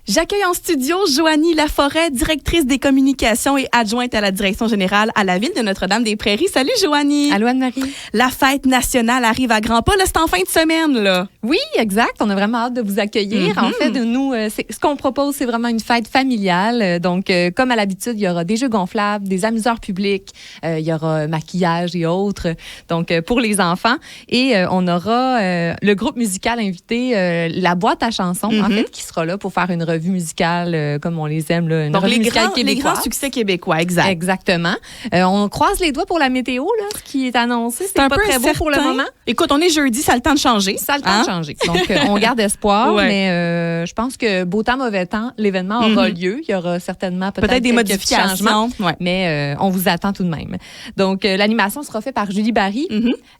J'accueille en studio Joanie Laforêt, directrice des communications et adjointe à la direction générale à la ville de Notre-Dame-des-Prairies. Salut Joanie. Allô Anne-Marie. La fête nationale arrive à grands pas. Là, c'est en fin de semaine, là. Oui, exact. On a vraiment hâte de vous accueillir. En fait, nous, ce qu'on propose, c'est vraiment une fête familiale. Donc, comme à l'habitude, il y aura des jeux gonflables, des amuseurs publics, il y aura maquillage et autres. Donc, pour les enfants. Et on aura le groupe musical invité, la boîte à chansons, en fait, qui sera là pour faire une revue musicale comme on les aime, là, une donc, revue musicale québécoise. Les grands succès québécois, exact. Exactement. On croise les doigts pour la météo, là, ce qui est annoncé. C'est pas très beau pour le moment. Écoute, on est jeudi, ça a le temps de changer. Ça a le temps de changer. Donc, on garde espoir, mais je pense que beau temps, mauvais temps, l'événement aura lieu. Il y aura certainement peut-être des modifications, mais on vous attend tout de même. Donc, l'animation sera faite par Julie Barry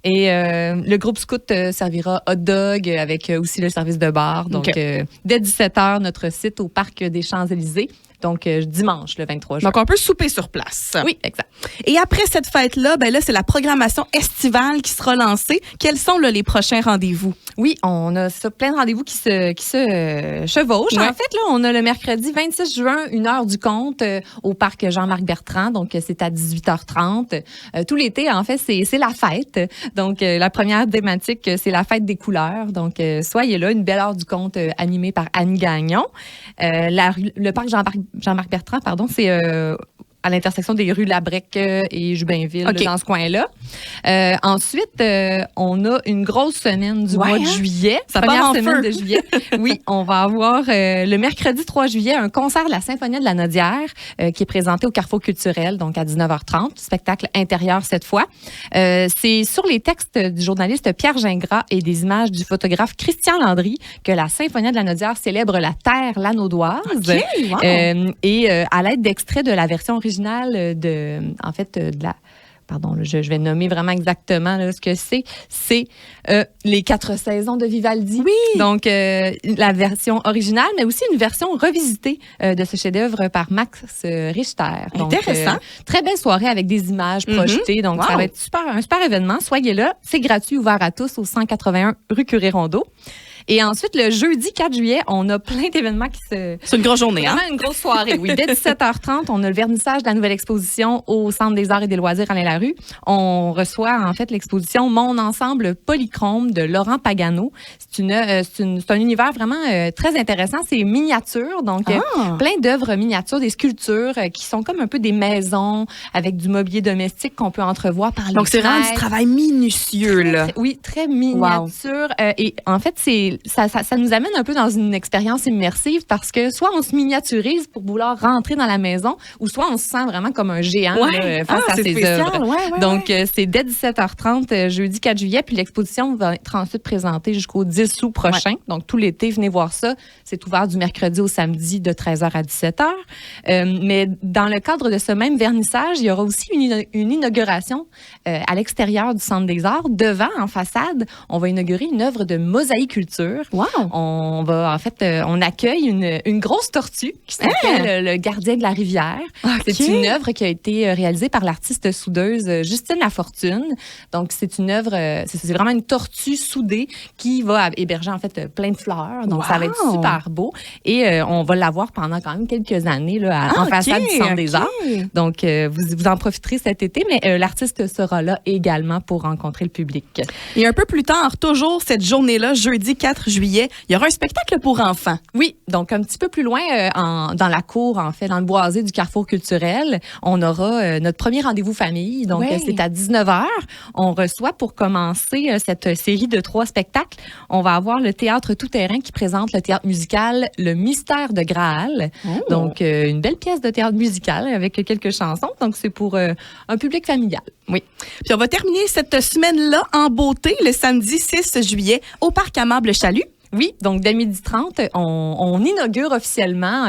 et le groupe Scout servira hot dog avec aussi le service de bar. Donc, dès 17h, notre site au Parc des Champs-Élysées. Donc, dimanche, le 23 juin. Donc, on peut souper sur place. Oui, exact. Et après cette fête-là, ben là, c'est la programmation estivale qui sera lancée. Quels sont là, les prochains rendez-vous? Oui, on a plein de rendez-vous qui se chevauchent. En fait, là, on a le mercredi 26 juin, 1h du compte au Parc Jean-Marc Bertrand. Donc, c'est à 18h30. Tout l'été, en fait, c'est la fête. Donc, la première thématique, c'est la fête des couleurs. Donc, soyez là, une belle heure du compte animée par Annie Gagnon. Le Parc Jean-Marc Bertrand, c'est à l'intersection des rues Labrec et Jubinville, dans ce coin-là. Ensuite, on a une grosse semaine du mois de juillet. Ça première part en semaine feu. de juillet. Oui, on va avoir le mercredi 3 juillet un concert de la Symphonie de la Nodière qui est présenté au Carrefour culturel, donc à 19h30. Spectacle intérieur cette fois. C'est sur les textes du journaliste Pierre Gingras et des images du photographe Christian Landry que la Symphonie de la Nodière célèbre la terre lanaudoise. Et à l'aide d'extraits de la version originale de la... Pardon, je vais nommer vraiment exactement là, ce que c'est. C'est les 4 saisons de Vivaldi. Oui! Donc, la version originale, mais aussi une version revisitée de ce chef-d'œuvre par Max Richter. Donc, intéressant. Très belle soirée avec des images projetées. Donc, ça va être un super événement. Soyez là. C'est gratuit, ouvert à tous au 181 rue Curie-Rondeau. Et ensuite, le jeudi 4 juillet, on a plein d'événements qui se... C'est une grosse journée, hein? Vraiment une grosse soirée, oui. Dès 17h30, on a le vernissage de la nouvelle exposition au Centre des arts et des loisirs Alain-Larue. On reçoit, en fait, l'exposition Mon ensemble polychrome de Laurent Pagano. C'est un univers vraiment très intéressant. C'est miniature, donc plein d'œuvres miniatures, des sculptures qui sont comme un peu des maisons avec du mobilier domestique qu'on peut entrevoir par les Donc, c'est vraiment du travail minutieux, là. Très miniature. Et en fait, ça nous amène un peu dans une expérience immersive parce que soit on se miniaturise pour vouloir rentrer dans la maison ou soit on se sent vraiment comme un géant face à ses œuvres. Donc, c'est dès 17h30, jeudi 4 juillet, puis l'exposition va être ensuite présentée jusqu'au 10 août prochain. Donc, tout l'été, venez voir ça. C'est ouvert du mercredi au samedi de 13h à 17h. Mais dans le cadre de ce même vernissage, il y aura aussi une inauguration à l'extérieur du Centre des arts. Devant, en façade, on va inaugurer une œuvre de mosaïculture. Wow. On accueille une grosse tortue qui s'appelle Le gardien de la rivière. Okay. C'est une œuvre qui a été réalisée par l'artiste soudeuse Justine Lafortune. Donc, c'est une œuvre, c'est vraiment une tortue soudée qui va héberger en fait plein de fleurs. Donc, ça va être super beau. Et on va l'avoir pendant quand même quelques années là, en façade du Centre des Arts. Donc, vous en profiterez cet été, mais l'artiste sera là également pour rencontrer le public. Et un peu plus tard, toujours cette journée-là, jeudi 4 juillet, il y aura un spectacle pour enfants. Oui, donc un petit peu plus loin dans la cour, en fait, dans le boisé du Carrefour culturel, on aura notre premier rendez-vous famille. Donc, c'est à 19h. On reçoit pour commencer cette série de 3 spectacles. On va avoir le théâtre tout-terrain qui présente le théâtre musical Le Mystère de Graal. Donc, une belle pièce de théâtre musical avec quelques chansons. Donc, c'est pour un public familial. Oui. Puis, on va terminer cette semaine-là en beauté le samedi 6 juillet au Parc Amable Chalut. Oui, donc dès 12h30, on inaugure officiellement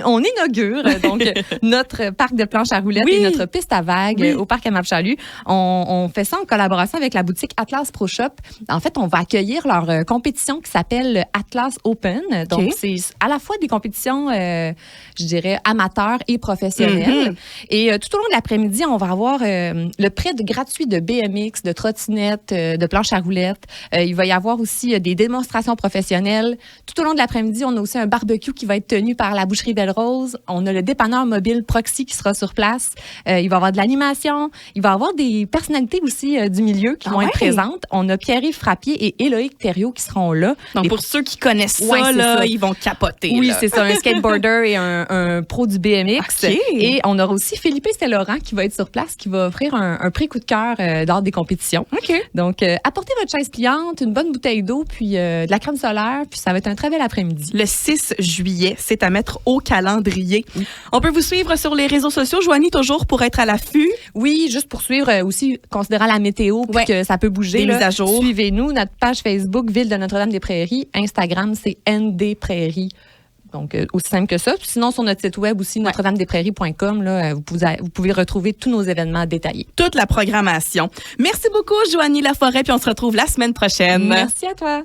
on inaugure donc notre parc de planche à roulettes et notre piste à vagues au parc Amable-Chalut. On fait ça en collaboration avec la boutique Atlas Pro Shop. En fait, on va accueillir leur compétition qui s'appelle Atlas Open. Donc, c'est à la fois des compétitions, je dirais, amateurs et professionnelles. Et tout au long de l'après-midi, on va avoir le prêt gratuit de BMX, de trottinette, de planche à roulettes. Il va y avoir aussi des démonstrations professionnelles. Tout au long de l'après-midi, on a aussi un barbecue qui va être tenu par la boucherie Belle-Rose. On a le dépanneur mobile Proxy qui sera sur place. Il va y avoir de l'animation. Il va y avoir des personnalités aussi du milieu qui vont être présentes. On a Pierre-Yves Frappier et Éloïque Thériault qui seront là. Donc, pour ceux qui connaissent ça, ils vont capoter. Oui, c'est ça. Un skateboarder et un pro du BMX. Okay. Et on aura aussi Philippe Saint-Laurent qui va être sur place, qui va offrir un prix coup de cœur lors des compétitions. Okay. Donc, apportez votre chaise pliante, une bonne bouteille d'eau, puis de la crème solaire, puis ça va être un très bel après-midi. Le 6 juillet, c'est à mettre au calendrier. On peut vous suivre sur les réseaux sociaux, Joanie, toujours pour être à l'affût. Oui, juste pour suivre aussi, considérant la météo, puis que ça peut bouger. Des mises à jour. Suivez-nous, notre page Facebook, Ville de Notre-Dame-des-Prairies. Instagram, c'est ND Prairies. Donc, aussi simple que ça. Puis sinon, sur notre site web aussi, notre-dame-des-prairies.com, là, vous pouvez retrouver tous nos événements détaillés. Toute la programmation. Merci beaucoup, Joanie Laforêt, puis on se retrouve la semaine prochaine. Merci à toi.